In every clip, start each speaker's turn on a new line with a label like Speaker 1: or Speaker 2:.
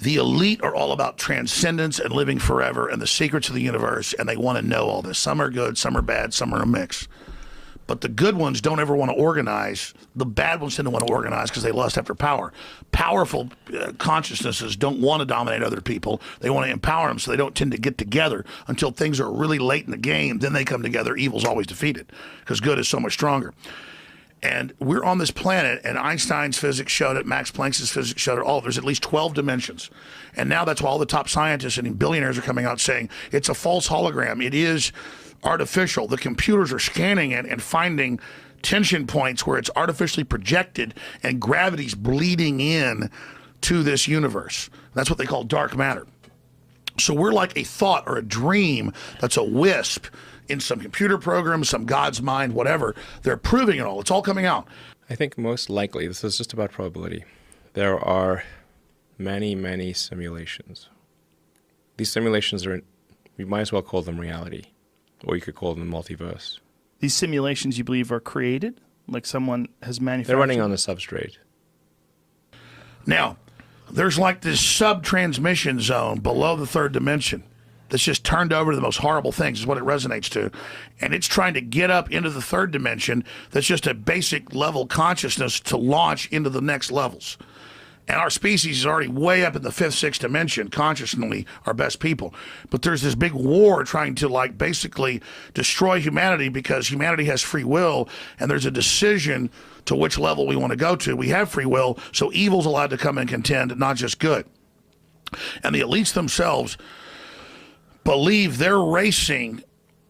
Speaker 1: The elite are all about transcendence and living forever and the secrets of the universe, and they want to know all this. Some are good, some are bad, some are a mix. But the good ones don't ever want to organize. The bad ones tend to want to organize because they lust after power. Powerful consciousnesses don't want to dominate other people. They want to empower them, so they don't tend to get together until things are really late in the game. Then they come together. Evil's always defeated because good is so much stronger. And we're on this planet, and Einstein's physics showed it, Max Planck's physics showed it, there's at least 12 dimensions. And now that's why all the top scientists and billionaires are coming out saying it's a false hologram. It is artificial. The computers are scanning it and finding tension points where it's artificially projected and gravity's bleeding in to this universe. That's what they call dark matter. So we're like a thought or a dream that's a wisp in some computer program, some God's mind, whatever. They're proving it all. It's all coming out.
Speaker 2: I think most likely, this is just about probability, there are many, many simulations. These simulations are, we might as well call them reality, or you could call them the multiverse.
Speaker 3: These simulations, you believe, are created? Like someone has manufactured?
Speaker 2: They're running on the substrate.
Speaker 1: Now, there's like this sub-transmission zone below the third dimension that's just turned over to the most horrible things is what it resonates to. And it's trying to get up into the third dimension that's just a basic level consciousness to launch into the next levels. And our species is already way up in the fifth, sixth dimension, consciously our best people. But there's this big war trying to like basically destroy humanity because humanity has free will and there's a decision to which level we want to go to. We have free will, so evil's allowed to come and contend, not just good. And the elites themselves believe they're racing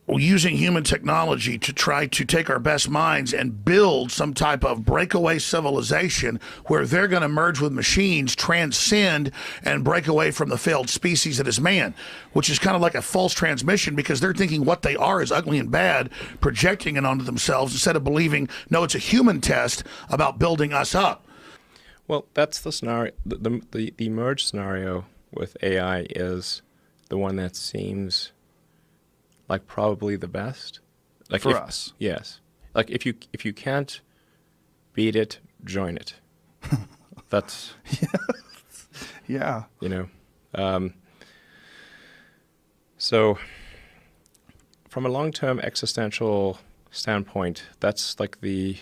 Speaker 1: using human technology to try to take our best minds and build some type of breakaway civilization where they're going to merge with machines, transcend, and break away from the failed species that is man, which is kind of like a false transmission because they're thinking what they are is ugly and bad, projecting it onto themselves instead of believing, no, it's a human test about building us up.
Speaker 2: Well, that's the scenario. The merge scenario with AI is the one that seems like probably the best, like
Speaker 3: for us.
Speaker 2: Yes, like if you can't beat it, join it. That's
Speaker 3: yeah.
Speaker 2: You know, so from a long-term existential standpoint, that's like the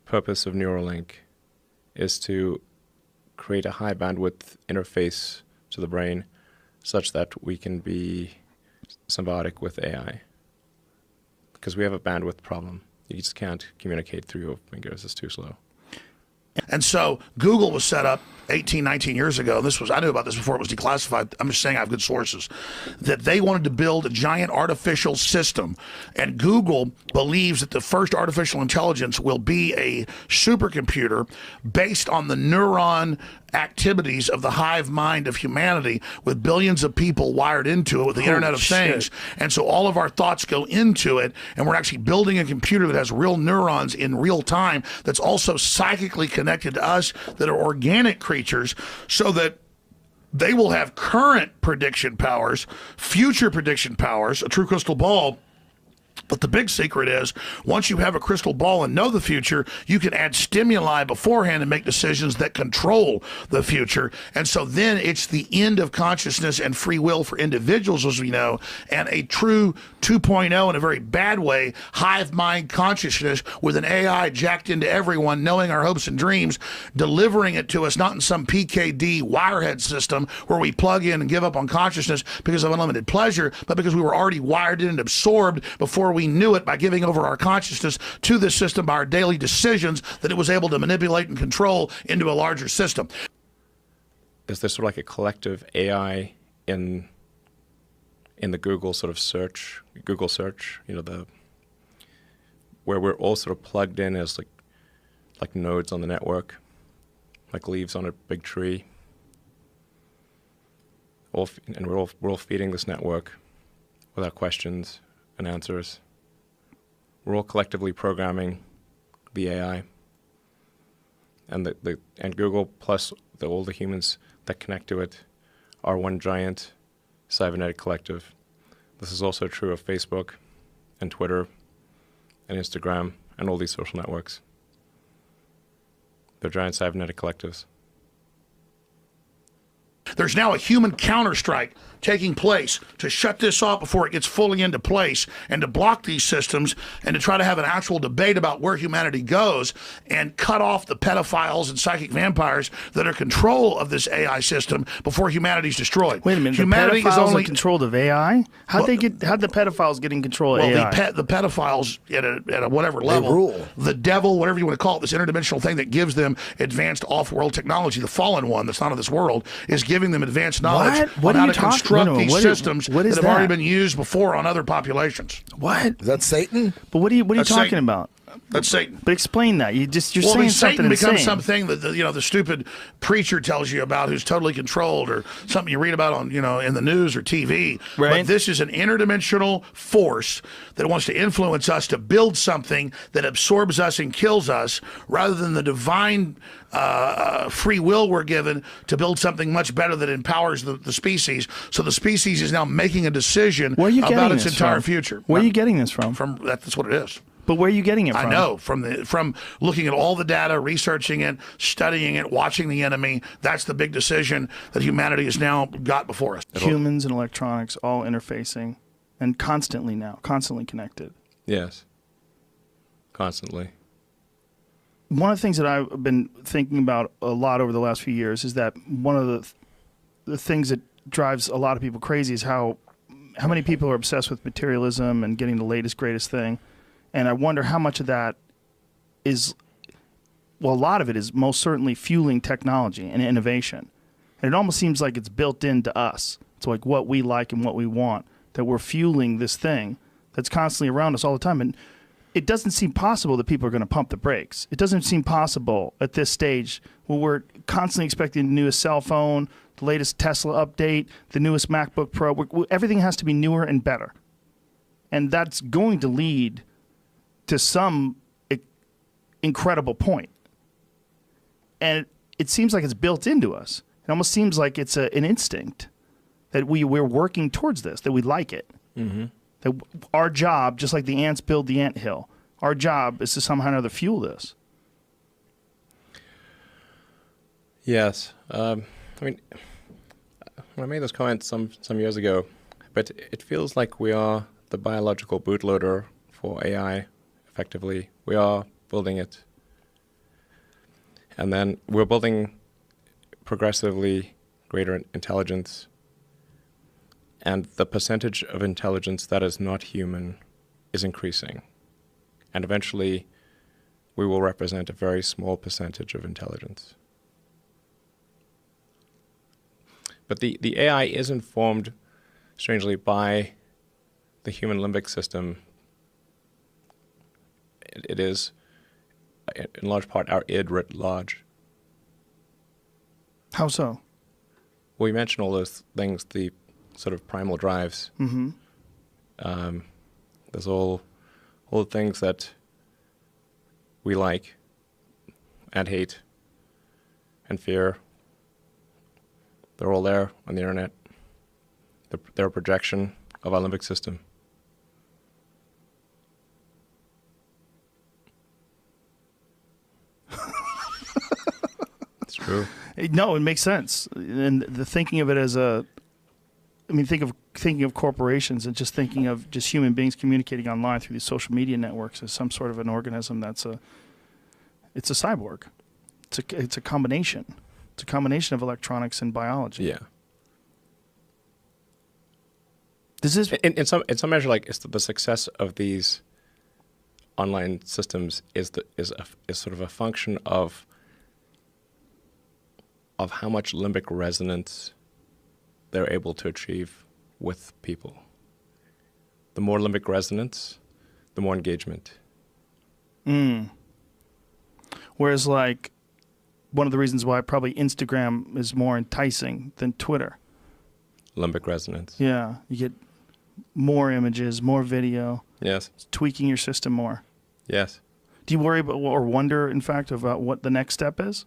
Speaker 2: purpose of Neuralink, is to create a high bandwidth interface to the brain, such that we can be symbiotic with AI, because we have a bandwidth problem. You just can't communicate through your fingers. It's too slow.
Speaker 1: And so Google was set up 18, 19 years ago. I knew about this before it was declassified. I'm just saying I have good sources. That they wanted to build a giant artificial system. And Google believes that the first artificial intelligence will be a supercomputer based on the neuron activities of the hive mind of humanity, with billions of people wired into it with the Internet of Things. And so all of our thoughts go into it, and we're actually building a computer that has real neurons in real time that's also psychically connected to us, that are organic creatures, so that they will have current prediction powers, future prediction powers, a true crystal ball. But the big secret is, once you have a crystal ball and know the future, you can add stimuli beforehand and make decisions that control the future. And so then it's the end of consciousness and free will for individuals, as we know, and a true 2.0 in a very bad way, hive mind consciousness with an AI jacked into everyone, knowing our hopes and dreams, delivering it to us, not in some PKD wirehead system where we plug in and give up on consciousness because of unlimited pleasure, but because we were already wired in and absorbed before we knew it, by giving over our consciousness to this system by our daily decisions that it was able to manipulate and control into a larger system.
Speaker 2: Is there sort of like a collective AI in the Google sort of search, Google search, you know, where we're all sort of plugged in as like nodes on the network, like leaves on a big tree, and we're all feeding this network with our questions and answers. We're all collectively programming the AI, and and Google plus all the humans that connect to it are one giant cybernetic collective. This is also true of Facebook and Twitter and Instagram and all these social networks. They're giant cybernetic collectives.
Speaker 1: There's now a human counterstrike taking place to shut this off before it gets fully into place and to block these systems and to try to have an actual debate about where humanity goes and cut off the pedophiles and psychic vampires that are control of this AI system before humanity's destroyed.
Speaker 3: Wait a minute,
Speaker 1: humanity
Speaker 3: the pedophiles
Speaker 1: is only
Speaker 3: are controlled of AI? How'd the pedophiles get in control of AI?
Speaker 1: the pedophiles at a whatever level,
Speaker 4: rule.
Speaker 1: the devil, whatever you want to call it, this interdimensional thing that gives them advanced off-world technology, the fallen one that's not of this world, is giving them advanced knowledge
Speaker 3: What
Speaker 1: on
Speaker 3: are
Speaker 1: how
Speaker 3: you
Speaker 1: to
Speaker 3: talking-
Speaker 1: construct
Speaker 3: wait a minute,
Speaker 1: these
Speaker 3: what is-
Speaker 1: systems
Speaker 3: what is
Speaker 1: that have already
Speaker 3: that?
Speaker 1: been used before on other populations.
Speaker 3: What?
Speaker 4: Is that Satan?
Speaker 3: But what are you
Speaker 1: That's
Speaker 3: talking
Speaker 1: Satan.
Speaker 3: about?
Speaker 1: That's Satan.
Speaker 3: But explain that. You're
Speaker 1: Well,
Speaker 3: saying
Speaker 1: Satan
Speaker 3: something
Speaker 1: becomes
Speaker 3: insane.
Speaker 1: something that the stupid preacher tells you about, who's totally controlled, or something you read about on in the news or TV.
Speaker 3: Right.
Speaker 1: But this is an interdimensional force that wants to influence us to build something that absorbs us and kills us, rather than the divine free will we're given to build something much better that empowers the species. So the species is now making a decision
Speaker 3: Where are you
Speaker 1: about
Speaker 3: getting
Speaker 1: its
Speaker 3: this
Speaker 1: entire
Speaker 3: from?
Speaker 1: future.
Speaker 3: Where are you getting this from?
Speaker 1: That's what it is.
Speaker 3: But where are you getting it from?
Speaker 1: I know from looking at all the data, researching it, studying it, watching the enemy. That's the big decision that humanity has now got before us.
Speaker 3: Humans and electronics all interfacing and constantly connected.
Speaker 2: Yes. Constantly.
Speaker 3: One of the things that I've been thinking about a lot over the last few years is that one of the things that drives a lot of people crazy is how many people are obsessed with materialism and getting the latest, greatest thing. And I wonder how much of that is, well, a lot of it is most certainly fueling technology and innovation. And it almost seems like it's built into us. It's like what we like and what we want, that we're fueling this thing that's constantly around us all the time. And it doesn't seem possible that people are going to pump the brakes. It doesn't seem possible at this stage when we're constantly expecting the newest cell phone, the latest Tesla update, the newest MacBook Pro. Everything has to be newer and better. And that's going to lead to some incredible point. And it seems like it's built into us. It almost seems like it's an instinct that we're working towards this, that we like it.
Speaker 2: Mm-hmm.
Speaker 3: That our job, just like the ants build the anthill, our job is to somehow or another fuel this.
Speaker 2: Yes. I mean, when I made this comment some years ago, but it feels like we are the biological bootloader for AI, effectively. We are building it. And then we're building progressively greater intelligence. And the percentage of intelligence that is not human is increasing. And eventually, we will represent a very small percentage of intelligence. But the AI is informed, strangely, by the human limbic system. It is, in large part, our id writ large.
Speaker 3: How so?
Speaker 2: Well, you mentioned all those things, the sort of primal drives.
Speaker 3: Mm-hmm.
Speaker 2: There's all the things that we like and hate and fear. They're all there on the internet. They're a projection of our limbic system. It's true.
Speaker 3: No, it makes sense. And the thinking of it as thinking of corporations and just thinking of just human beings communicating online through these social media networks as some sort of an organism it's a cyborg. It's a combination. It's a combination of electronics and biology.
Speaker 2: Yeah.
Speaker 3: Does this
Speaker 2: In some measure, like the success of these online systems is sort of a function of how much limbic resonance they're able to achieve with people. The more limbic resonance, the more engagement.
Speaker 3: Whereas, like, one of the reasons why probably Instagram is more enticing than Twitter.
Speaker 2: Limbic resonance.
Speaker 3: Yeah, you get more images, more video.
Speaker 2: Yes.
Speaker 3: It's tweaking your system more.
Speaker 2: Yes.
Speaker 3: Do you worry about or wonder, in fact, about what the next step is?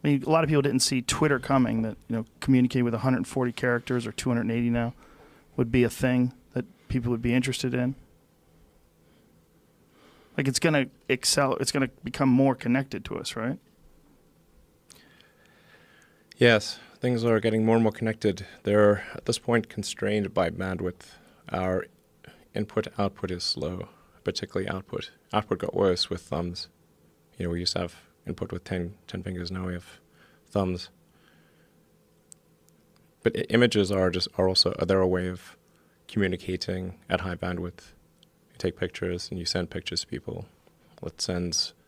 Speaker 3: I mean, a lot of people didn't see Twitter coming, that, communicate with 140 characters or 280 now would be a thing that people would be interested in. Like, it's going to excel. It's going to become more connected to us, right?
Speaker 2: Yes. things are getting more and more connected. They're, at this point, constrained by bandwidth. Our input-output is slow, particularly output. Output got worse with thumbs. You know, we used to have input with 10 fingers, now we have thumbs. But images are also, they're a way of communicating at high bandwidth. You take pictures and you send pictures to people.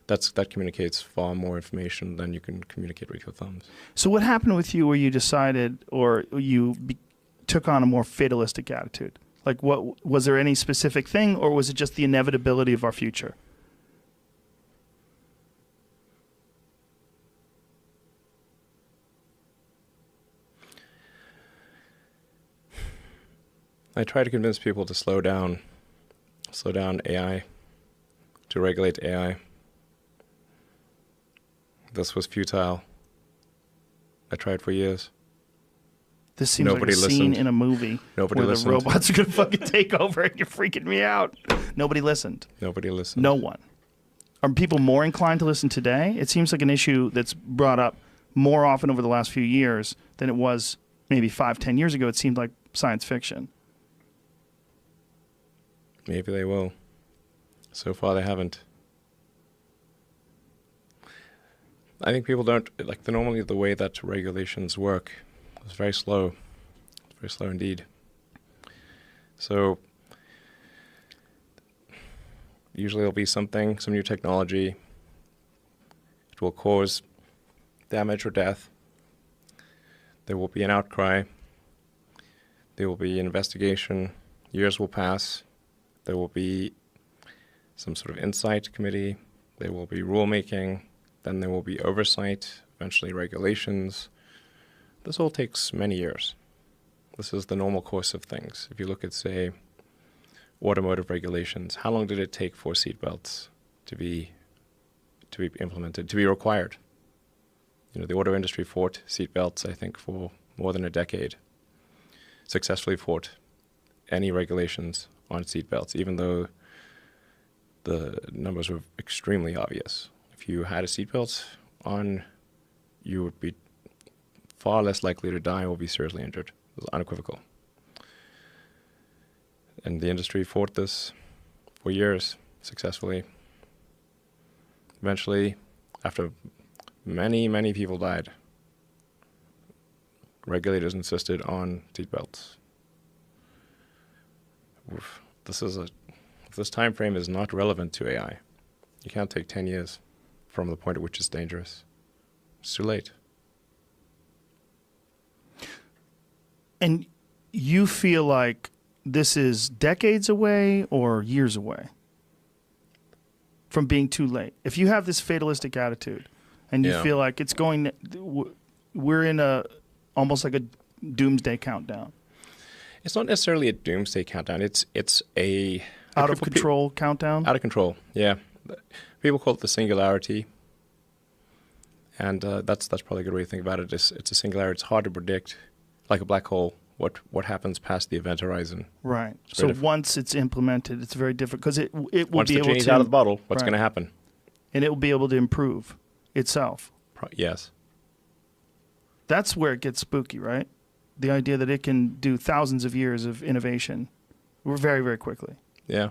Speaker 2: That communicates far more information than you can communicate with your thumbs.
Speaker 3: So what happened with you where you decided, or took on a more fatalistic attitude? Like, what was there any specific thing, or was it just the inevitability of our future?
Speaker 2: I try to convince people to slow down AI, to regulate AI. This was futile. I tried for years.
Speaker 3: This seems
Speaker 2: Nobody
Speaker 3: like a scene
Speaker 2: listened.
Speaker 3: in a movie
Speaker 2: Nobody
Speaker 3: where
Speaker 2: listened.
Speaker 3: the robots are going to fucking take over and you're freaking me out. Nobody listened.
Speaker 2: Nobody listened.
Speaker 3: No one. Are people more inclined to listen today? It seems like an issue that's brought up more often over the last few years than it was maybe 5-10 years ago. It seemed like science fiction.
Speaker 2: Maybe they will. So far, they haven't. I think people don't, like, normally the way that regulations work is very slow. It's very slow indeed. So usually there'll be some new technology. It will cause damage or death. There will be an outcry. There will be an investigation. Years will pass. There will be some sort of insight committee. There will be rulemaking. Then there will be oversight, eventually regulations. This all takes many years. This is the normal course of things. If you look at, say, automotive regulations, how long did it take for seatbelts to be implemented, to be required? You know, the auto industry fought seatbelts, I think, for more than a decade. Successfully fought any regulations on seatbelts, even though the numbers were extremely obvious. If you had a seatbelt on, you would be far less likely to die or be seriously injured. It was unequivocal. And the industry fought this for years successfully. Eventually, after many, many people died, regulators insisted on seatbelts. This time frame is not relevant to AI. You can't take 10 years from the point at which it's dangerous. It's too late.
Speaker 3: And you feel like this is decades away or years away from being too late? If you have this fatalistic attitude and you feel like it's going, we're in almost like a doomsday countdown.
Speaker 2: It's not necessarily a doomsday countdown. It's a
Speaker 3: out of control countdown.
Speaker 2: Out of control, yeah. People call it the singularity, and that's probably a good way to think about it. It's a singularity. It's hard to predict, like a black hole. What happens past the event horizon?
Speaker 3: Right. So once it's implemented, it's very different because it will
Speaker 2: once
Speaker 3: be able to.
Speaker 2: Once the genie's out of the bottle, what's going to happen?
Speaker 3: And it will be able to improve itself.
Speaker 2: Yes.
Speaker 3: That's where it gets spooky, right? The idea that it can do thousands of years of innovation very, very quickly.
Speaker 2: Yeah.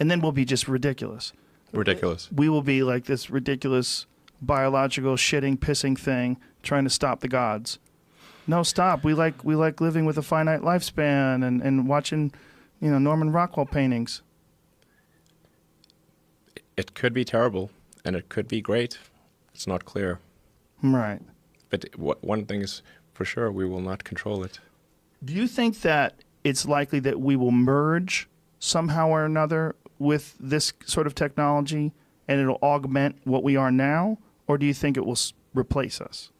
Speaker 3: And then we'll be just ridiculous.
Speaker 2: Ridiculous.
Speaker 3: We will be like this ridiculous biological shitting, pissing thing trying to stop the gods. No, stop. We like living with a finite lifespan and watching, Norman Rockwell paintings.
Speaker 2: It could be terrible, and it could be great. It's not clear.
Speaker 3: Right.
Speaker 2: But one thing is for sure, we will not control it.
Speaker 3: Do you think that it's likely that we will merge somehow or another with this sort of technology and it'll augment what we are now? Or do you think it will replace us?